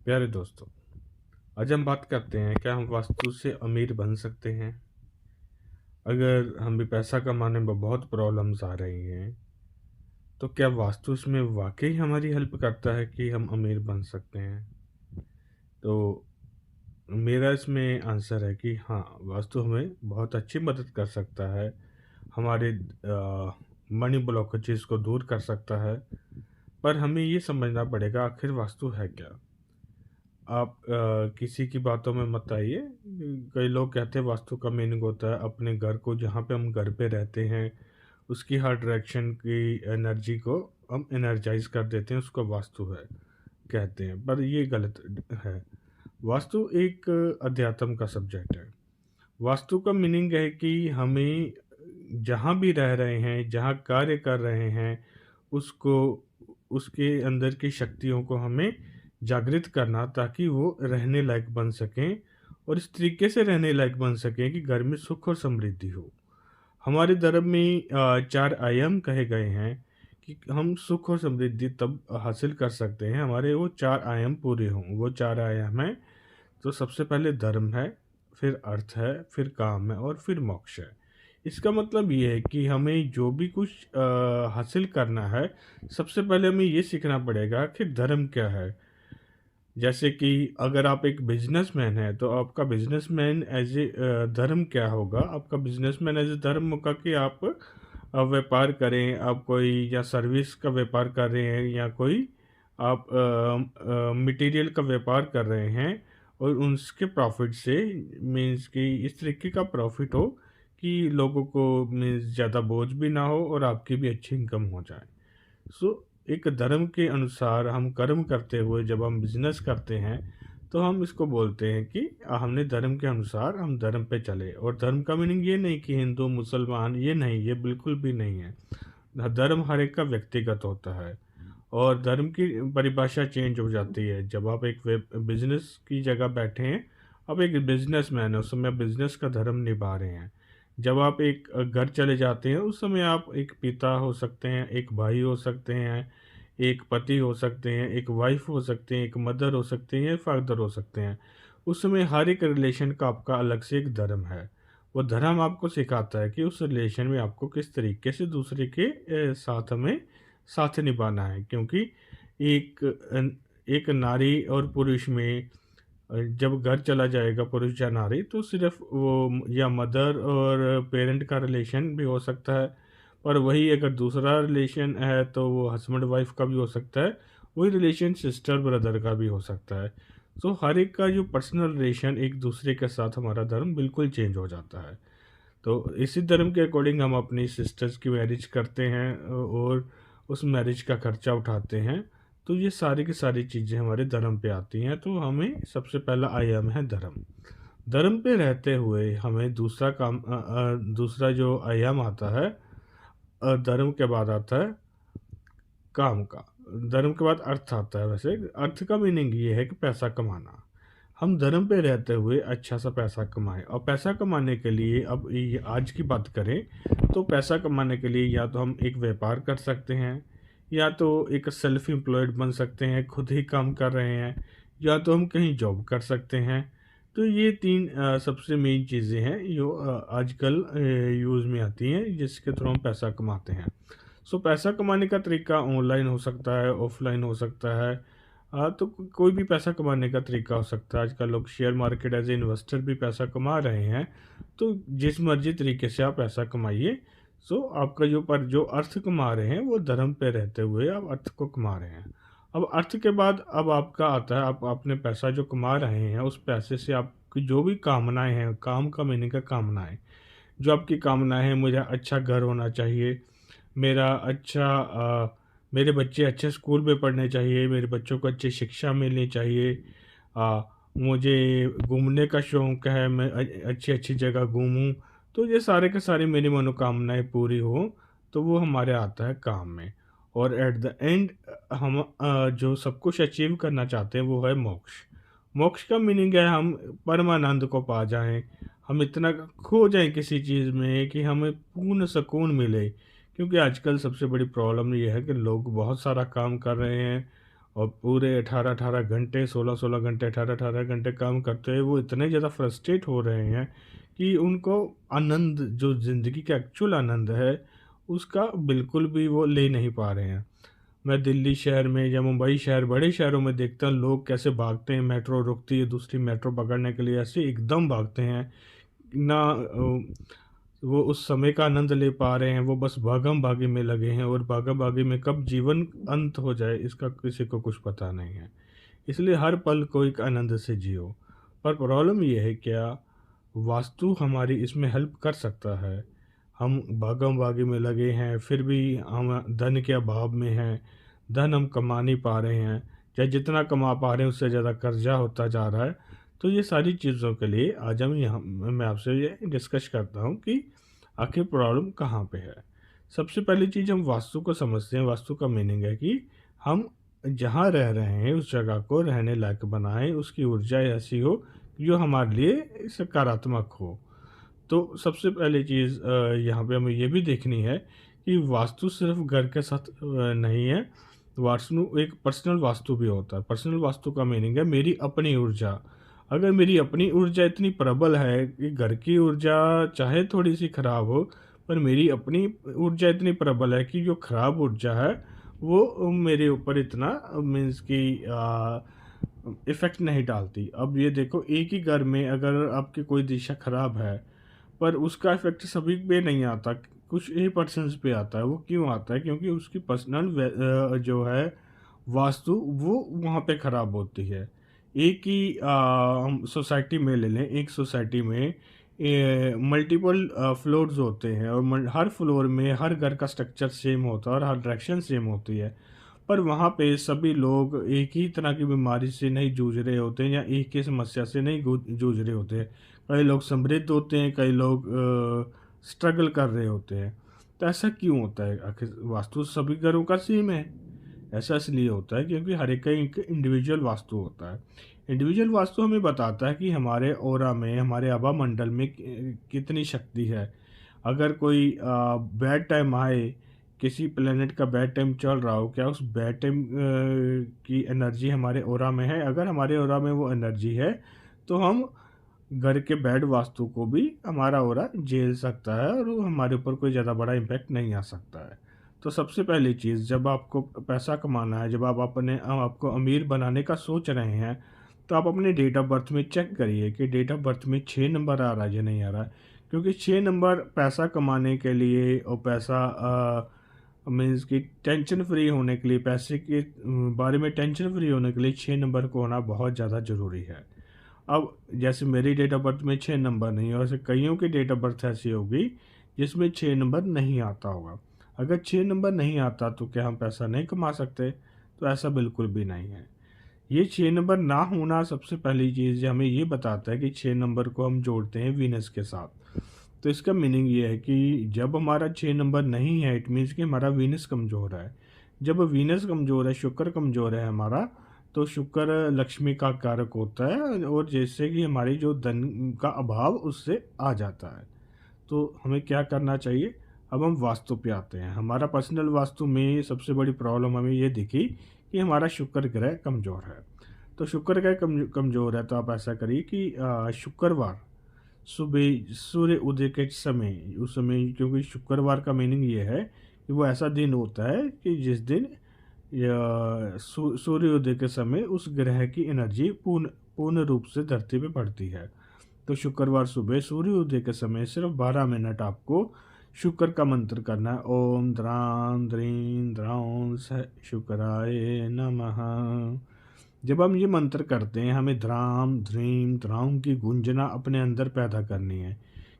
प्यारे दोस्तों, आज हम बात करते हैं क्या हम वास्तु से अमीर बन सकते हैं। अगर हमें पैसा कमाने में बहुत प्रॉब्लम्स आ रही हैं तो क्या वास्तु इसमें वाकई हमारी हेल्प करता है कि हम अमीर बन सकते हैं। तो मेरा इसमें आंसर है कि हाँ, वास्तु हमें बहुत अच्छी मदद कर सकता है, हमारे मनी ब्लॉकेजेस को दूर कर सकता है। पर हमें ये समझना पड़ेगा आखिर वास्तु है क्या। आप किसी की बातों में मत आइए। कई लोग कहते हैं वास्तु का मीनिंग होता है अपने घर को, जहाँ पे हम घर पे रहते हैं, उसकी हर डायरेक्शन की एनर्जी को हम एनर्जाइज कर देते हैं, उसको वास्तु है कहते हैं। पर ये गलत है। वास्तु एक अध्यात्म का सब्जेक्ट है। वास्तु का मीनिंग है कि हमें जहाँ भी रह रहे हैं, जहाँ कार्य कर रहे हैं, उसको, उसके अंदर की शक्तियों को हमें जागृत करना, ताकि वो रहने लायक बन सकें और इस तरीके से रहने लायक बन सकें कि घर में सुख और समृद्धि हो। हमारे धर्म में चार आयाम कहे गए हैं कि हम सुख और समृद्धि तब हासिल कर सकते हैं हमारे वो चार आयाम पूरे हों। वो चार आयाम हैं, तो सबसे पहले धर्म है, फिर अर्थ है, फिर काम है और फिर मोक्ष है। इसका मतलब ये है कि हमें जो भी कुछ हासिल करना है, सबसे पहले हमें ये सीखना पड़ेगा कि धर्म क्या है। जैसे कि अगर आप एक बिजनेसमैन हैं तो आपका बिजनेसमैन एज ए धर्म क्या होगा। आपका बिजनेसमैन एज ए धर्म होगा कि आप व्यापार करें, आप कोई या सर्विस का व्यापार कर रहे हैं, या कोई आप मटेरियल का व्यापार कर रहे हैं और उसके प्रॉफिट से, मीन्स कि इस तरीके का प्रॉफिट हो कि लोगों को मीन्स ज़्यादा बोझ भी ना हो और आपकी भी अच्छी इनकम हो जाए। सो एक धर्म के अनुसार हम कर्म करते हुए जब हम बिजनेस करते हैं तो हम इसको बोलते हैं कि हमने धर्म के अनुसार हम धर्म पे चले। और धर्म का मीनिंग ये नहीं कि हिंदू मुसलमान, ये नहीं, ये बिल्कुल भी नहीं है। धर्म हर एक का व्यक्तिगत होता है और धर्म की परिभाषा चेंज हो जाती है जब आप एक बिजनेस की जगह बैठे हैं। आप एक बिजनेसमैन है, उस समय बिजनेस का धर्म निभा रहे हैं। जब आप एक घर चले जाते हैं उस समय आप एक पिता हो सकते हैं, एक भाई हो सकते हैं, एक पति हो सकते हैं, एक वाइफ हो सकते हैं, एक मदर हो सकते हैं, फादर हो सकते हैं। उस समय हर एक रिलेशन का आपका अलग से एक धर्म है। वो धर्म आपको सिखाता है कि उस रिलेशन में आपको किस तरीके से दूसरे के साथ में साथ निभाना है। क्योंकि एक नारी और पुरुष में जब घर चला जाएगा पुरुष या नारी, तो सिर्फ वो या मदर और पेरेंट का रिलेशन भी हो सकता है। पर वही अगर दूसरा रिलेशन है तो वो हस्बैंड वाइफ का भी हो सकता है। वही रिलेशन सिस्टर ब्रदर का भी हो सकता है। तो हर एक का जो पर्सनल रिलेशन एक दूसरे के साथ, हमारा धर्म बिल्कुल चेंज हो जाता है। तो इसी धर्म के अकॉर्डिंग हम अपनी सिस्टर्स की मैरिज करते हैं और उस मैरिज का खर्चा उठाते हैं। तो ये सारी की सारी चीज़ें हमारे धर्म पे आती हैं। तो हमें सबसे पहला आयाम है धर्म। धर्म पे रहते हुए हमें दूसरा जो आयाम आता है, धर्म के बाद आता है काम का। धर्म के बाद अर्थ आता है। वैसे अर्थ का मीनिंग ये है कि पैसा कमाना। हम धर्म पे रहते हुए अच्छा सा पैसा कमाएं। और पैसा कमाने के लिए, अब ये आज की बात करें तो पैसा कमाने के लिए या तो हम एक व्यापार कर सकते हैं, या तो एक सेल्फ एम्प्लॉयड बन सकते हैं, खुद ही काम कर रहे हैं, या तो हम कहीं जॉब कर सकते हैं। तो ये तीन सबसे मेन चीज़ें हैं जो आजकल यूज़ में आती हैं, जिसके थ्रू हम पैसा कमाते हैं। सो पैसा कमाने का तरीका ऑनलाइन हो सकता है, ऑफलाइन हो सकता है। तो कोई भी पैसा कमाने का तरीका हो सकता है। आजकल लोग share market as a investor भी पैसा कमा रहे हैं। तो जिस मर्जी तरीके से आप पैसा कमाइए। सो आपका जो अर्थ कमा रहे हैं वो धर्म पे रहते हुए आप अर्थ को कमा रहे हैं। अब अर्थ के बाद अब आपका आता है, आप अपने पैसा जो कमा रहे हैं उस पैसे से आपकी जो भी कामनाएं हैं, काम का मीनिंग का कामनाएं, जो आपकी कामनाएं हैं, मुझे अच्छा घर होना चाहिए, मेरा मेरे बच्चे अच्छे स्कूल में पढ़ने चाहिए, मेरे बच्चों को अच्छी शिक्षा मिलनी चाहिए, मुझे घूमने का शौक़ है, मैं अच्छी अच्छी जगह घूमूं। तो ये सारे के सारे मेरी मनोकामनाएं पूरी हो, तो वो हमारे आता है काम में। और एट द एंड हम जो सब कुछ अचीव करना चाहते हैं वो है मोक्ष। मोक्ष का मीनिंग है हम परमानंद को पा जाएं, हम इतना खो जाएं किसी चीज़ में कि हमें पूर्ण सुकून मिले। क्योंकि आजकल सबसे बड़ी प्रॉब्लम ये है कि लोग बहुत सारा काम कर रहे हैं और पूरे 18-18 घंटे, 16-16 घंटे, 18-18 घंटे काम करते हुए वो इतने ज़्यादा फ्रस्ट्रेट हो रहे हैं कि उनको आनंद, जो ज़िंदगी का एक्चुअल आनंद है, उसका बिल्कुल भी वो ले नहीं पा रहे हैं। मैं दिल्ली शहर में या मुंबई शहर, बड़े शहरों में देखता हूँ लोग कैसे भागते हैं, मेट्रो रुकती है दूसरी मेट्रो पकड़ने के लिए, ऐसे एकदम भागते हैं ना। वो उस समय का आनंद ले पा रहे हैं, वो बस भागम भागी में लगे हैं, और भागम भागी में कब जीवन अंत हो जाए इसका किसी को कुछ पता नहीं है। इसलिए हर पल को एक आनंद से जियो। पर प्रॉब्लम ये है, क्या वास्तु हमारी इसमें हेल्प कर सकता है? हम भागम भागी में लगे हैं, फिर भी हम धन के अभाव में हैं, धन हम कमा नहीं पा रहे हैं, चाहे जितना कमा पा रहे हैं उससे ज़्यादा कर्जा होता जा रहा है। तो ये सारी चीज़ों के लिए आज हम यहाँ मैं आपसे ये डिस्कस करता हूँ कि आखिर प्रॉब्लम कहाँ पे है। सबसे पहली चीज़, हम वास्तु को समझते हैं। वास्तु का मीनिंग है कि हम जहाँ रह रहे हैं उस जगह को रहने लायक बनाएं, उसकी ऊर्जा ऐसी हो जो हमारे लिए सकारात्मक हो। तो सबसे पहली चीज़ यहाँ पे हमें ये भी देखनी है कि वास्तु सिर्फ घर के साथ नहीं है। वास्तु एक पर्सनल वास्तु भी होता है। पर्सनल वास्तु का मीनिंग है मेरी अपनी ऊर्जा। अगर मेरी अपनी ऊर्जा इतनी प्रबल है कि घर की ऊर्जा चाहे थोड़ी सी खराब हो, पर मेरी अपनी ऊर्जा इतनी प्रबल है कि जो खराब ऊर्जा है वो मेरे ऊपर इतना मीन्स कि इफ़ेक्ट नहीं डालती। अब ये देखो, एक ही घर में अगर आपकी कोई दिशा खराब है, पर उसका इफ़ेक्ट सभी पे नहीं आता, कुछ ही पर्सन्स पे आता है। वो क्यों आता है? क्योंकि उसकी पर्सनल जो है वास्तु वो वहाँ पे ख़राब होती है। एक ही हम सोसाइटी में ले लें, एक सोसाइटी में मल्टीपल फ्लोर्स होते हैं, और हर फ्लोर में हर घर का स्ट्रक्चर सेम होता है और हर डायरेक्शन सेम होती है, पर वहाँ पे सभी लोग एक ही तरह की बीमारी से नहीं जूझ रहे होते हैं, या एक ही समस्या से नहीं जूझ रहे होते हैं। कई लोग समृद्ध होते हैं, कई लोग स्ट्रगल कर रहे होते हैं। तो ऐसा क्यों होता है? आखिर वास्तु सभी घरों का सेम है। ऐसा इसलिए होता है क्योंकि हर एक का एक इंडिविजुअल वास्तु होता है। इंडिविजुअल वास्तु हमें बताता है कि हमारे ऑरा में, हमारे आभा मंडल में कितनी शक्ति है। अगर कोई बैड टाइम आए, किसी प्लेनेट का बैड टाइम चल रहा हो, क्या उस बैड टाइम की एनर्जी हमारे ऑरा में है? अगर हमारे ऑरा में वो एनर्जी है, तो हम घर के बैड वास्तु को भी हमारा ऑरा झेल सकता है, और वो हमारे ऊपर कोई ज़्यादा बड़ा इम्पैक्ट नहीं आ सकता है। तो सबसे पहली चीज़, जब आपको पैसा कमाना है, जब आप आपको अमीर बनाने का सोच रहे हैं, तो आप अपने डेट ऑफ बर्थ में चेक करिए कि डेट ऑफ बर्थ में 6 नंबर आ रहा है या नहीं आ रहा है। क्योंकि 6 नंबर पैसा कमाने के लिए, और पैसा मीन्स कि टेंशन फ्री होने के लिए, पैसे के बारे में टेंशन फ्री होने के लिए 6 नंबर को होना बहुत ज़्यादा ज़रूरी है। अब जैसे मेरी डेट ऑफ बर्थ में 6 नंबर नहीं है, वैसे कईयों की डेट ऑफ बर्थ ऐसी होगी जिसमें 6 नंबर नहीं आता होगा। अगर 6 नंबर नहीं आता तो क्या हम पैसा नहीं कमा सकते? तो ऐसा बिल्कुल भी नहीं है। ये 6 नंबर ना होना सबसे पहली चीज़ हमें ये बताता है कि 6 नंबर को हम जोड़ते हैं वीनस के साथ। तो इसका मीनिंग ये है कि जब हमारा 6 नंबर नहीं है, इट मीन्स कि हमारा वीनस कमज़ोर है। जब वीनस कमज़ोर है, शुक्र कमज़ोर है हमारा, तो शुक्र लक्ष्मी का कारक होता है, और जैसे कि हमारी जो धन का अभाव उससे आ जाता है। तो हमें क्या करना चाहिए? अब हम वास्तु पे आते हैं। हमारा पर्सनल वास्तु में सबसे बड़ी प्रॉब्लम हमें ये दिखी कि हमारा शुक्र ग्रह कमज़ोर है। तो शुक्र ग्रह कमज़ोर है, तो आप ऐसा करिए कि शुक्रवार सुबह सूर्य उदय के समय, उस समय, क्योंकि शुक्रवार का मीनिंग ये है कि वो ऐसा दिन होता है कि जिस दिन या सूर्योदय के समय उस ग्रह की एनर्जी पूर्ण पूर्ण रूप से धरती पे पड़ती है। तो शुक्रवार सुबह सूर्योदय के समय सिर्फ 12 मिनट आपको शुक्र का मंत्र करना है। ओम द्रां द्रीं द्रां शुक्राय नमः। जब हम ये मंत्र करते हैं, हमें ध्राम ध्रीम द्राम की गुंजना अपने अंदर पैदा करनी है,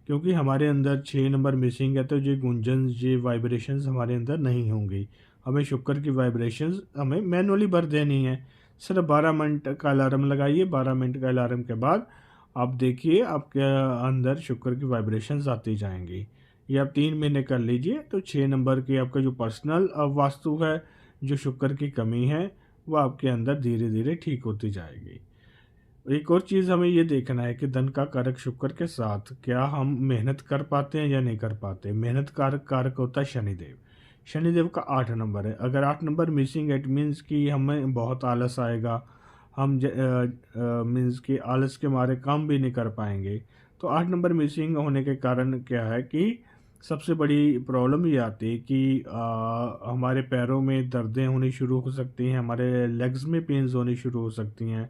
क्योंकि हमारे अंदर 6 नंबर मिसिंग है, तो ये गुंजन, ये वाइब्रेशंस हमारे अंदर नहीं होंगी। हमें शुक्र की वाइब्रेशंस हमें मैनुअली भर देनी है। सिर्फ 12 मिनट का अलार्म लगाइए। 12 मिनट का अलार्म के बाद आप देखिए आपके अंदर शुक्र की वाइब्रेशंस आती जाएंगी। ये आप 3 महीने कर लीजिए, तो 6 नंबर की आपका जो पर्सनल वास्तु है, जो शुक्र की कमी है, वो आपके अंदर धीरे धीरे ठीक होती जाएगी। एक और चीज़ हमें ये देखना है कि धन का कारक शुक्र के साथ क्या हम मेहनत कर पाते हैं या नहीं कर पाते। मेहनत कारक कारक होता है शनिदेव। शनिदेव का 8 नंबर है। अगर 8 नंबर मिसिंग है, इट मीन्स कि हमें बहुत आलस आएगा, हम मीन्स कि आलस के मारे काम भी नहीं कर पाएंगे। तो 8 नंबर मिसिंग होने के कारण क्या है कि सबसे बड़ी प्रॉब्लम ये आती है कि हमारे पैरों में दर्दें होनी शुरू हो सकती हैं, हमारे लेग्स में पेन्स होनी शुरू हो सकती हैं।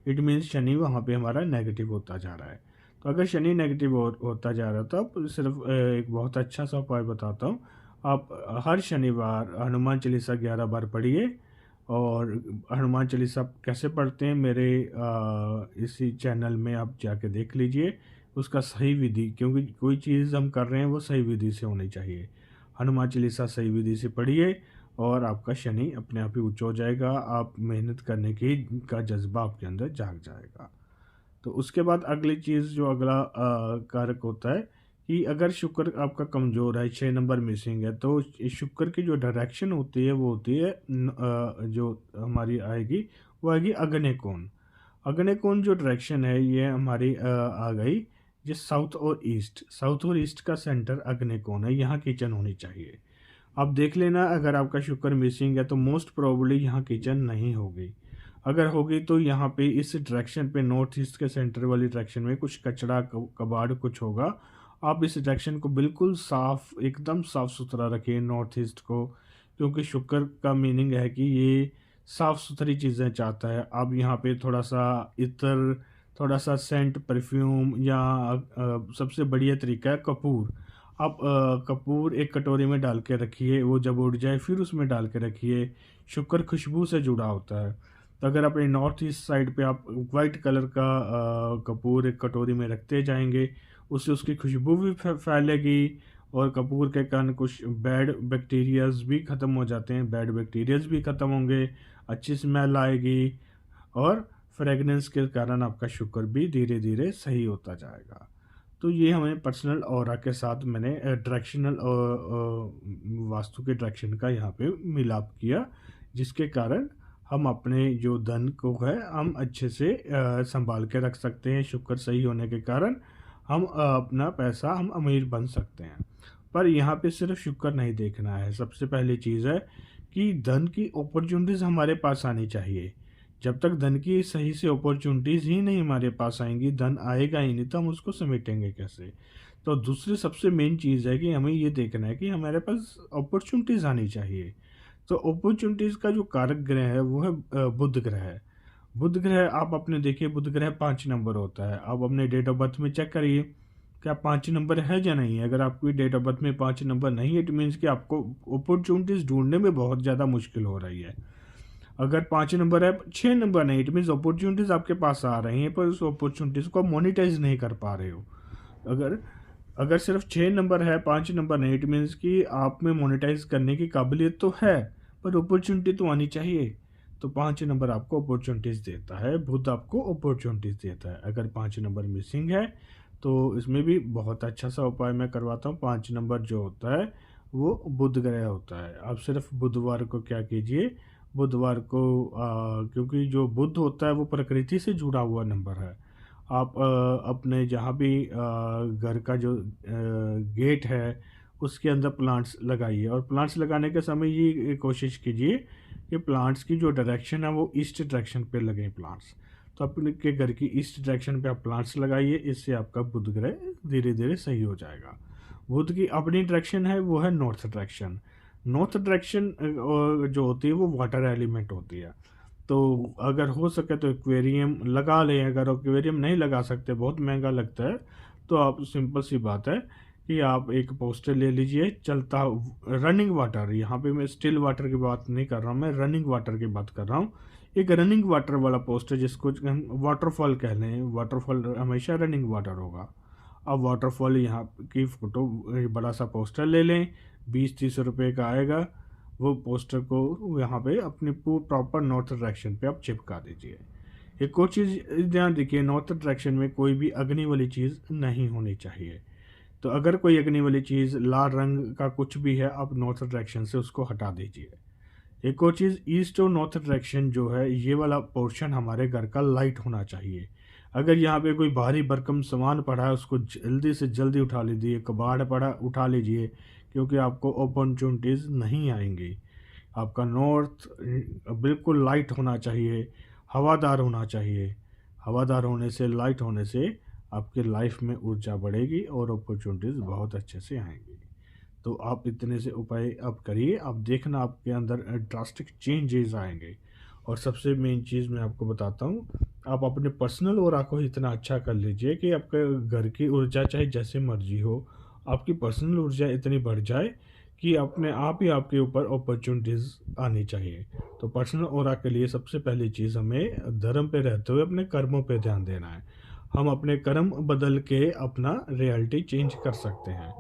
इट मीन्स शनि वहाँ पे हमारा नेगेटिव होता जा रहा है। तो अगर शनि नेगेटिव होता जा रहा है, तो अब सिर्फ एक बहुत अच्छा सा उपाय बताता हूँ। आप हर शनिवार हनुमान चालीसा 11 बार पढ़िए। और हनुमान चालीसा कैसे पढ़ते हैं, मेरे इसी चैनल में आप जाके देख लीजिए उसका सही विधि, क्योंकि कोई चीज़ हम कर रहे हैं वो सही विधि से होनी चाहिए। हनुमान चालीसा सही विधि से पढ़िए और आपका शनि अपने आप ही उच्च हो जाएगा, आप मेहनत करने की का जज्बा आपके अंदर जाग जाएगा। तो उसके बाद अगली चीज़ जो अगला कारक होता है कि अगर शुक्र आपका कमज़ोर है, 6 नंबर मिसिंग है, तो शुक्र की जो डायरेक्शन होती है वो होती है जो हमारी आएगी वो आएगी आग्नेय कोण। आग्नेय कोण जो डायरेक्शन है ये हमारी आ गई जो साउथ और ईस्ट का सेंटर आग्नेय कोण है, यहाँ किचन होनी चाहिए। आप देख लेना, अगर आपका शुक्र मिसिंग है तो मोस्ट प्रोबेबली यहाँ किचन नहीं होगी। अगर होगी तो यहाँ पे इस डायरेक्शन पे नॉर्थ ईस्ट के सेंटर वाली डायरेक्शन में कुछ कचरा कबाड़ कुछ होगा। आप इस डायरेक्शन को बिल्कुल साफ, एकदम साफ सुथरा रखिए नॉर्थ ईस्ट को, क्योंकि शुक्र का मीनिंग है कि ये साफ सुथरी चीज़ें चाहता है। आप यहाँ पे थोड़ा सा इत्र, थोड़ा सा सेंट, परफ्यूम या सबसे बढ़िया तरीका है कपूर। आप कपूर एक कटोरी में डाल के रखिए, वो जब उड़ जाए फिर उसमें डाल के रखिए। शुक्र खुशबू से जुड़ा होता है। तो अगर अपने नॉर्थ ईस्ट साइड पे आप वाइट कलर का कपूर एक कटोरी में रखते जाएंगे, उससे उसकी खुशबू भी फैलेगी और कपूर के कारण कुछ बैड बैक्टीरियाज भी ख़त्म हो जाते हैं, बैड बैक्टीरियाज भी ख़त्म होंगे, अच्छी स्मेल आएगी और फ्रेगनेंस के कारण आपका शुक्र भी धीरे धीरे सही होता जाएगा। तो ये हमें पर्सनल ऑरा के साथ मैंने डायरेक्शनल वास्तु के डायरेक्शन का यहाँ पे मिलाप किया, जिसके कारण हम अपने जो धन को है हम अच्छे से संभाल के रख सकते हैं। शुक्र सही होने के कारण हम अपना पैसा हम अमीर बन सकते हैं। पर यहाँ पे सिर्फ शुक्र नहीं देखना है, सबसे पहली चीज़ है कि धन की अपॉर्चुनिटीज़ हमारे पास आनी चाहिए। जब तक धन की सही से अपॉर्चुनिटीज़ ही नहीं हमारे पास आएंगी, धन आएगा ही नहीं, तो हम उसको समेटेंगे कैसे। तो दूसरी सबसे मेन चीज़ है कि हमें ये देखना है कि हमारे पास अपॉर्चुनिटीज़ आनी चाहिए। तो अपॉर्चुनिटीज़ का जो कारक ग्रह है वो है बुध ग्रह। बुध ग्रह आप अपने देखिए, बुध ग्रह 5 नंबर होता है। आप अपने डेट ऑफ बर्थ में चेक करिए क्या 5 नंबर है या नहीं है। अगर आपकी डेट ऑफ बर्थ में 5 नंबर नहीं है, इट मीन्स कि आपको अपॉर्चुनिटीज़ ढूंढने में बहुत ज़्यादा मुश्किल हो रही है। अगर 5 नंबर है, 6 नंबर नहीं, इट मीन्स अपॉर्चुनिटीज़ आपके पास आ रही हैं पर उस अपॉर्चुनिटीज़ को मोनिटाइज नहीं कर पा रहे हो। अगर अगर सिर्फ 6 नंबर है, 5 नंबर नहीं, इट मीन्स कि आप में मोनेटाइज करने की काबिलियत तो है पर अपॉर्चुनिटी तो आनी चाहिए। तो 5 नंबर आपको अपॉर्चुनिटीज़ देता है, बुध आपको अपॉर्चुनिटीज़ देता है। अगर 5 नंबर मिसिंग है तो इसमें भी बहुत अच्छा सा उपाय मैं करवाता हूँ। 5 नंबर जो होता है वो बुध ग्रह होता है। आप सिर्फ बुधवार को क्या कीजिए, बुधवार को क्योंकि जो बुध होता है वो प्रकृति से जुड़ा हुआ नंबर है। आप अपने जहाँ भी घर का जो गेट है उसके अंदर प्लांट्स लगाइए और प्लांट्स लगाने के समय ये कोशिश कीजिए कि प्लांट्स की जो डायरेक्शन है वो ईस्ट डायरेक्शन पे लगें प्लांट्स। तो अपने के घर की ईस्ट डायरेक्शन पे आप प्लांट्स लगाइए, इससे आपका बुध ग्रह धीरे धीरे सही हो जाएगा। बुध की अपनी डायरेक्शन है वो है नॉर्थ डायरेक्शन। नॉर्थ डायरेक्शन जो होती है वो वाटर एलिमेंट होती है। तो अगर हो सके तो एक्वेरियम लगा लें। अगर एक्वेरियम नहीं लगा सकते, बहुत महंगा लगता है, तो आप सिंपल सी बात है कि आप एक पोस्टर ले लीजिए चलता रनिंग वाटर। यहाँ पे मैं स्टिल वाटर की बात नहीं कर रहा हूँ, मैं रनिंग वाटर की बात कर रहा हूँ। एक रनिंग वाटर वाला पोस्टर जिसको हम वाटरफॉल कह लें, वाटरफॉल हमेशा रनिंग वाटर होगा। अब वाटरफॉल यहाँ की फ़ोटो बड़ा सा पोस्टर ले लें, 20-30 रुपये का आएगा। वो पोस्टर को यहाँ पे अपनी प्रॉपर नॉर्थ डायरेक्शन पे आप चिपका दीजिए। एक और चीज़ ध्यान रखिए, नॉर्थ डायरेक्शन में कोई भी अग्नि वाली चीज़ नहीं होनी चाहिए। तो अगर कोई अग्नि वाली चीज़ लाल रंग का कुछ भी है, आप नॉर्थ डायरेक्शन से उसको हटा दीजिए। एक और चीज़, ईस्ट और नॉर्थ डायरेक्शन जो है ये वाला पोर्शन हमारे घर का लाइट होना चाहिए। अगर यहाँ पे कोई भारी भरकम सामान पड़ा है उसको जल्दी से जल्दी उठा लीजिए। कबाड़ पड़ा उठा लीजिए, क्योंकि आपको अपॉर्चुनिटीज़ नहीं आएंगी। आपका नॉर्थ बिल्कुल लाइट होना चाहिए, हवादार होना चाहिए। हवादार होने से, लाइट होने से आपकी लाइफ में ऊर्जा बढ़ेगी और अपॉर्चुनिटीज़ बहुत अच्छे से आएंगी। तो आप इतने से उपाय आप करिए, आप देखना आपके अंदर ड्रास्टिक चेंजेस आएंगे। और सबसे मेन चीज़ मैं आपको बताता हूँ, आप अपने पर्सनल ऑरा को इतना अच्छा कर लीजिए कि आपके घर की ऊर्जा चाहे जैसे मर्जी हो, आपकी पर्सनल ऊर्जा इतनी बढ़ जाए कि अपने आप ही आपके ऊपर अपॉर्चुनिटीज़ आनी चाहिए। तो पर्सनल ऑरा के लिए सबसे पहली चीज़, हमें धर्म पे रहते हुए अपने कर्मों पे ध्यान देना है। हम अपने कर्म बदल के अपना रियलिटी चेंज कर सकते हैं।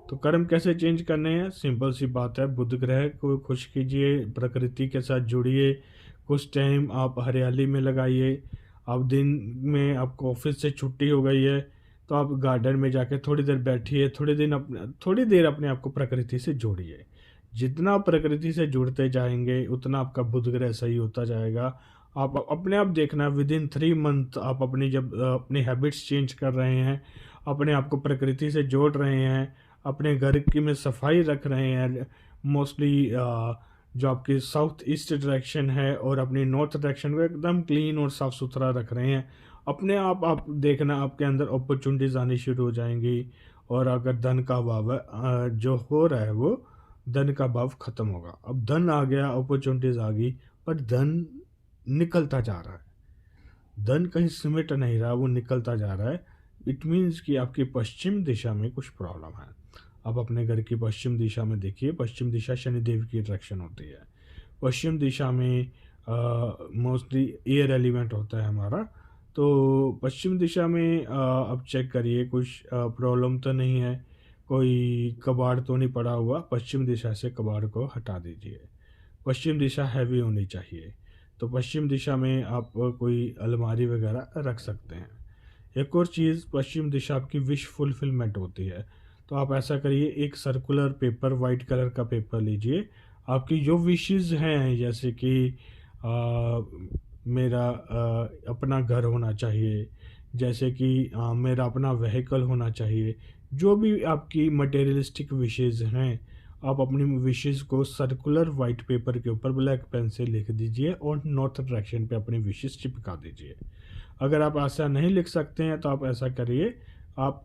तो कर्म कैसे चेंज करने हैं? सिंपल सी बात है, बुध ग्रह को खुश कीजिए, प्रकृति के साथ जुड़िए, कुछ टाइम आप हरियाली में लगाइए। आप दिन में आपको ऑफिस से छुट्टी हो गई है तो आप गार्डन में जाके थोड़ी देर बैठिए, थोड़ी देर अपने आप को प्रकृति से जोड़िए। जितना आप प्रकृति से जुड़ते जाएंगे उतना आपका बुध ग्रह सही होता जाएगा। आप अपने आप देखना, विद इन 3 मंथ आप अपनी जब अपनी हैबिट्स चेंज कर रहे हैं, अपने आप को प्रकृति से जोड़ रहे हैं, अपने घर की में सफाई रख रहे हैं, मोस्टली जो आपकी साउथ ईस्ट डायरेक्शन है और अपनी नॉर्थ डायरेक्शन को एकदम क्लीन और साफ़ सुथरा रख रहे हैं, अपने आप देखना आपके अंदर अपॉर्चुनिटीज़ आनी शुरू हो जाएंगी। और अगर धन का अभाव जो हो रहा है वो धन का अभाव ख़त्म होगा। अब धन आ गया, अपॉर्चुनिटीज़ आ गई, पर धन निकलता जा रहा है। धन कहीं सिमट नहीं रहा, वो निकलता जा रहा है। इट मीन्स कि आपकी पश्चिम दिशा में कुछ प्रॉब्लम है। आप अपने घर की पश्चिम दिशा में देखिए, पश्चिम दिशा शनिदेव की डायरेक्शन होती है। पश्चिम दिशा में मोस्टली एयर एलिमेंट होता है हमारा। तो पश्चिम दिशा में आप चेक करिए, कुछ प्रॉब्लम तो नहीं है, कोई कबाड़ तो नहीं पड़ा हुआ। पश्चिम दिशा से कबाड़ को हटा दीजिए। पश्चिम दिशा हैवी होनी चाहिए, तो पश्चिम दिशा में आप कोई अलमारी वगैरह रख सकते हैं। एक और चीज़, पश्चिम दिशा आपकी विश फुलफिलमेंट होती है। तो आप ऐसा करिए, एक सर्कुलर पेपर, वाइट कलर का पेपर लीजिए। आपकी जो विशेस हैं, जैसे कि मेरा अपना घर होना चाहिए, जैसे कि मेरा अपना व्हीकल होना चाहिए, जो भी आपकी मटेरियलिस्टिक विशेस हैं, आप अपनी विशेस को सर्कुलर वाइट पेपर के ऊपर ब्लैक पेन से लिख दीजिए और नॉर्थ डायरेक्शन पे अपनी विशेस चिपका दीजिए। अगर आप ऐसा नहीं लिख सकते हैं तो आप ऐसा करिए, आप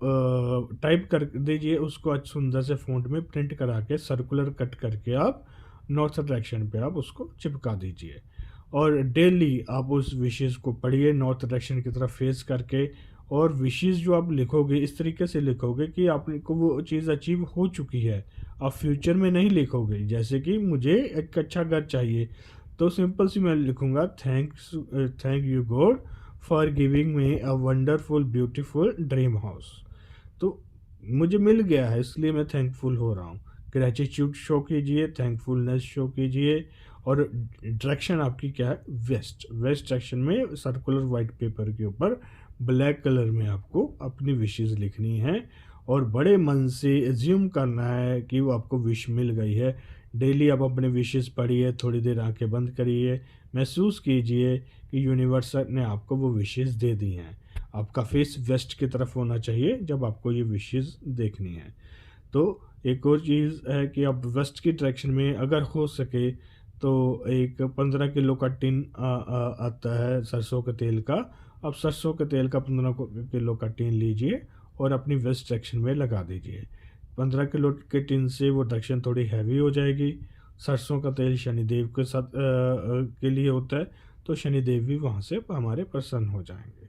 टाइप कर दीजिए उसको अच्छी सुंदर से फ़ॉन्ट में प्रिंट करा के सर्कुलर कट करके आप नॉर्थ डायरेक्शन पे आप उसको चिपका दीजिए। और डेली आप उस विशेज़ को पढ़िए नॉर्थ डायरेक्शन की तरफ फेस करके। और विशेज़ जो आप लिखोगे इस तरीके से लिखोगे कि आपको वो चीज़ अचीव हो चुकी है। आप फ्यूचर में नहीं लिखोगे, जैसे कि मुझे एक अच्छा घर चाहिए, तो सिंपल सी मैं लिखूँगा, thank you God for giving me a wonderful beautiful dream house. तो मुझे मिल गया है इसलिए मैं थैंकफुल हो रहा हूँ। ग्रेटिट्यूड शो कीजिए, थैंकफुलनेस शो कीजिए। और डायरेक्शन आपकी क्या है? वेस्ट। वेस्ट डायरेक्शन में सर्कुलर वाइट पेपर के ऊपर ब्लैक कलर में आपको अपनी विशेज़ लिखनी है और बड़े मन से एज्यूम करना है कि वो आपको विश मिल गई है। डेली आप अपने विशेज़ पढ़िए, थोड़ी देर आंखें बंद करिए, महसूस कीजिए कि यूनिवर्स ने आपको वो विशेज़ दे दी हैं। आपका फेस वेस्ट की तरफ होना चाहिए जब आपको ये विशेज़ देखनी है। तो एक और चीज़ है कि आप वेस्ट की डायरेक्शन में अगर हो सके तो एक 15 किलो का टिन आता है सरसों के तेल का। आप सरसों के तेल का 15 किलो का टिन लीजिए और अपनी वेस्ट डायरेक्शन में लगा दीजिए। 15 किलो के टिन से वो डायरेक्शन थोड़ी हैवी हो जाएगी। सरसों का तेल शनिदेव के साथ के लिए होता है, तो शनिदेव भी वहाँ से हमारे प्रसन्न हो जाएंगे।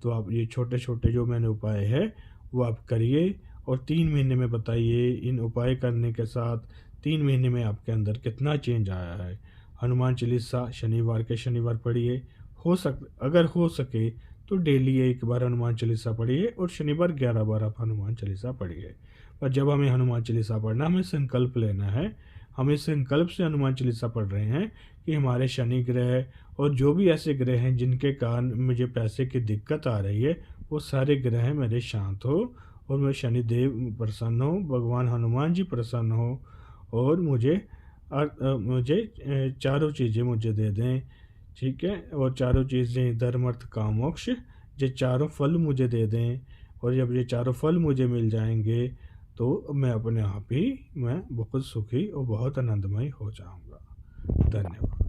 तो आप ये छोटे छोटे जो मैंने उपाय है वो आप करिए और 3 महीने में बताइए इन उपाय करने के साथ 3 महीने में आपके अंदर कितना चेंज आया है। हनुमान चालीसा शनिवार के शनिवार पढ़िए। अगर हो सके तो डेली एक बार हनुमान चालीसा पढ़िए और शनिवार 11 बार आप हनुमान चालीसा पढ़िए। पर जब हमें हनुमान चालीसा पढ़ना, हमें संकल्प लेना है। हम इस संकल्प से हनुमान चालीसा पढ़ रहे हैं कि हमारे शनि ग्रह और जो भी ऐसे ग्रह हैं जिनके कारण मुझे पैसे की दिक्कत आ रही है, वो सारे ग्रह मेरे शांत हो और मैं शनिदेव प्रसन्न हो, भगवान हनुमान जी प्रसन्न हो और मुझे चारों चीज़ें मुझे दे दें। ठीक है, और चारों चीज़ें धर्म अर्थ काम मोक्ष, ये चारों फल मुझे दे दें। और जब ये चारों फल मुझे मिल जाएंगे तो मैं अपने आप ही मैं बहुत सुखी और बहुत आनंदमय हो जाऊँगा। धन्यवाद।